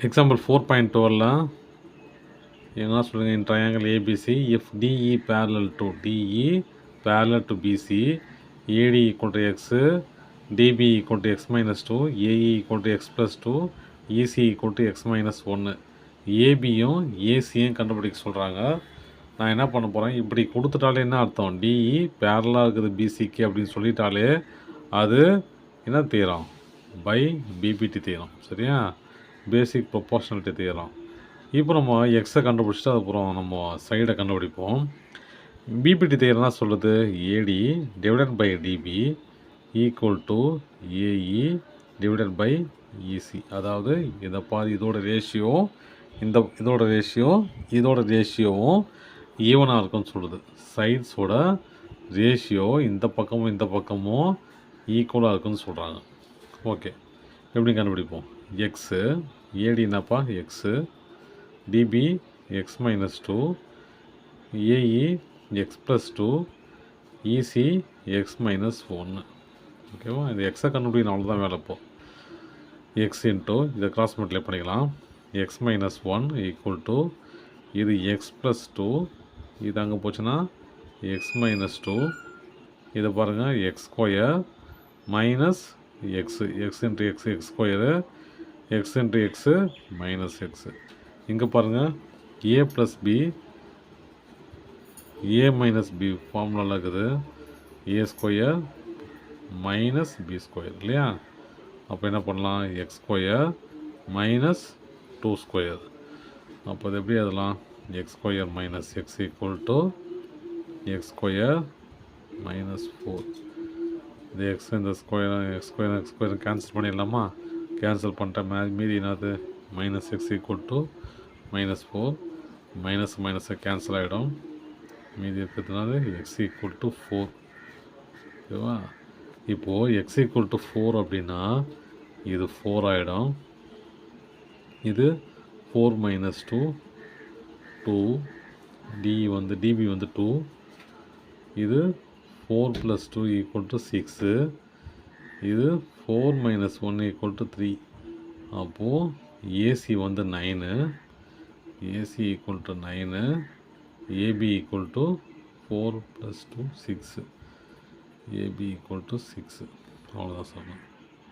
Example 4.12ல் என்ன சொல்லுங்கள், இன் triangle ABC if DE parallel to BC, AD equal to x, DB equal to x minus 2, AE equal to x plus 2, EC equal to x minus 1. ஏபியும் ஏசியும் கண்டுபிடிக்க சொல்கிறாங்க. நான் என்ன பண்ண போகிறேன், இப்படி கொடுத்துட்டாலே என்ன அர்த்தம், டிஇ பேரலாக இருக்குது பிசிக்கு அப்படின்னு சொல்லிட்டாலே அது என்ன தீரும், பை பிபிடி தீரும். சரியா, பேசிக் ப்ரொபோர்ஷனாலிட்டி தீரும். இப்போ நம்ம எக்ஸை கண்டுபிடிச்சிட்டு அதுக்கப்புறம் நம்ம சைடை கண்டுபிடிப்போம். பிபிடி தேர்னா சொல்லுது AD divided by DB equal to AE divided by EC. அதாவது இதை பாதி இதோட ரேஷியோ இதோட ரேஷியோவும் ஈவனாக இருக்குன்னு சொல்லுது. சைட்ஸோட ரேஷியோ இந்த பக்கமும் ஈக்குவலாக இருக்குன்னு சொல்கிறாங்க. ஓகே, எப்படி கண்டுபிடிப்போம். எக்ஸு ஏடி என்னப்பா x, DB x minus 2, AE x plus 2, EC x minus 1. ஓகேவா, இந்த எக்ஸை கண்டுபிடிக்கணும், அவ்வளோதான் வேலை. இப்போ எக்ஸ் இன்ட்டு இதை கிராஸ் மல்டிப்ளை பண்ணிக்கலாம். எக்ஸ் மைனஸ் 1 ஈக்குவல் டு இது எக்ஸ் ப்ளஸ் 2, இது அங்கே போச்சுன்னா எக்ஸ் மைனஸ் 2, இதை பாருங்கள் x square minus x, x into x x square, x into x minus x. இங்கே பாருங்கள் A plus B, A minus B ஃபார்முலாவில் இருக்குது, ஏ ஸ்கொயர் மைனஸ் பி ஸ்கொயர் இல்லையா. அப்போ என்ன பண்ணலாம், எக்ஸ் ஸ்கொயர் மைனஸ் 2 ஸ்கொயர். அப்போ அது எப்படி அதெல்லாம், X square minus X equal to X square minus 4. இது எக்ஸ் இந்த ஸ்கொயர் கேன்சல் பண்ணிடலாமா, கேன்சல் பண்ணிட்டேன். மீதி என்னது minus X equal to minus 4, மைனஸை கேன்சல் ஆகிடும். மீதி இருக்கிறதுனால எக்ஸ் ஈக்குவல் டு 4. ஓகேவா, இப்போது எக்ஸ் ஈக்குவல் டு 4 அப்படின்னா இது 4 ஆகிடும். இது 4 மைனஸ் 2 டிபி வந்து 2, இது 4 ப்ளஸ் 2 ஈக்குவல் டு 6, இது 4 மைனஸ் 1 ஈக்குவல் டு 3. அப்போது ஏசி வந்து 9, AC equal to 9, AB equal to 4 + 2 6, AB equal to 6. அவ்வளோதான் சொன்னேன்.